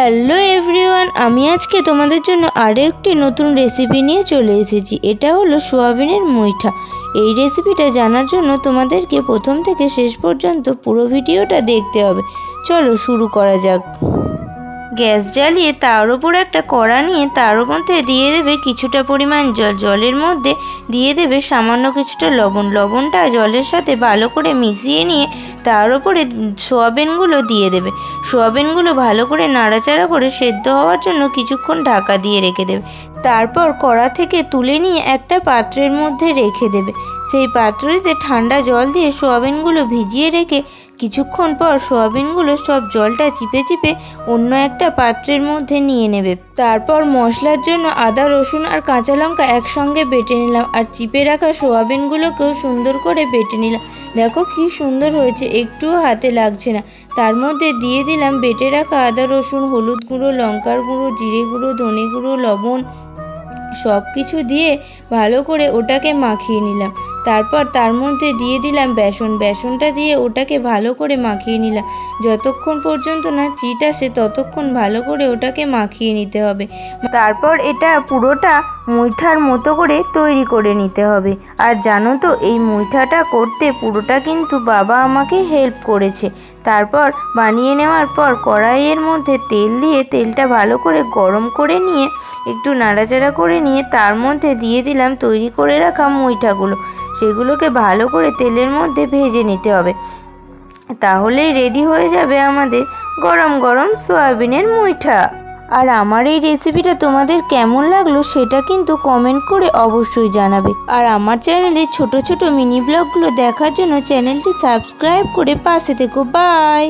Hello everyone, আমি আজকে তোমাদের জন্য আরও একটি নতুন রেসিপি নিয়ে চলে এসেছি। এটা হলো সোয়াবিনের মুইঠা। এই রেসিপিটা জানার জন্য তোমাদেরকে প্রথম থেকে শেষ পর্যন্ত পুরো ভিডিওটা দেখতে হবে। চলো শুরু করা যাক। গ্যাস জ্বালিয়ে তার উপর একটা কড়া নিয়ে তার মধ্যে দিয়ে দেবে কিছুটা পরিমাণ জল। জলের মধ্যে দিয়ে দেবে সামান্য কিছুটা লবণ। লবণটা জলের সাথে ভালো করে মিশিয়ে নিয়ে তার উপরে সোয়াবিনগুলো দিয়ে দেবে। সোয়াবিনগুলো ভালো করে নাড়াচাড়া করে সেদ্ধ হওয়ার জন্য কিছুক্ষণ ঢাকা দিয়ে রেখে দেবে। তারপর কড়া থেকে তুলে নিয়ে একটা পাত্রের মধ্যে রেখে দেবে। সেই পাত্রটিতে ঠান্ডা জল দিয়ে সোয়াবিনগুলো ভিজিয়ে রেখে কিছুক্ষণ পর সোয়াবিনগুলো সব জলটা চিপে চিপে অন্য একটা পাত্রের মধ্যে নিয়ে নেবে। তারপর মশলার জন্য আদা, রসুন আর কাঁচা লঙ্কা একসঙ্গে বেটে নিলাম, আর চিপে রাখা সোয়াবিনগুলোকেও সুন্দর করে বেটে নিলাম। দেখো কি সুন্দর হয়েছে, একটুও হাতে লাগছে না। তার মধ্যে দিয়ে দিলাম বেটে রাখা আদা, রসুন, হলুদ গুঁড়ো, লঙ্কার গুঁড়ো, জিরে গুঁড়ো, ধনে গুঁড়ো, লবণ সব কিছু দিয়ে ভালো করে ওটাকে মাখিয়ে নিলাম। তারপর তার মধ্যে দিয়ে দিলাম বেসনটা দিয়ে ওটাকে ভালো করে মাখিয়ে নিলাম। যতক্ষণ পর্যন্ত না চিট আসে ততক্ষণ ভালো করে ওটাকে মাখিয়ে নিতে হবে। তারপর এটা পুরোটা মুইঠার মতো করে তৈরি করে নিতে হবে। আর জানো তো, এই মুইঠাটা করতে পুরোটা কিন্তু বাবা আমাকে হেল্প করেছে। তারপর বানিয়ে নেওয়ার পর কড়াইয়ের মধ্যে তেল দিয়ে তেলটা ভালো করে গরম করে নিয়ে একটু নাড়াচাড়া করে নিয়ে তার মধ্যে দিয়ে দিলাম তৈরি করে রাখা মুইঠাগুলো। সেগুলোকে ভালো করে তেলের মধ্যে ভেজে নিতে হবে। তাহলেই রেডি হয়ে যাবে আমাদের গরম গরম সয়াবিনের মুইঠা। আর আমার এই রেসিপিটা তোমাদের কেমন লাগলো সেটা কিন্তু কমেন্ট করে অবশ্যই জানাবে। আর আমার চ্যানেলে ছোট ছোট মিনি ব্লগগুলো দেখার জন্য চ্যানেলটি সাবস্ক্রাইব করে পাশে থেকো। বাই।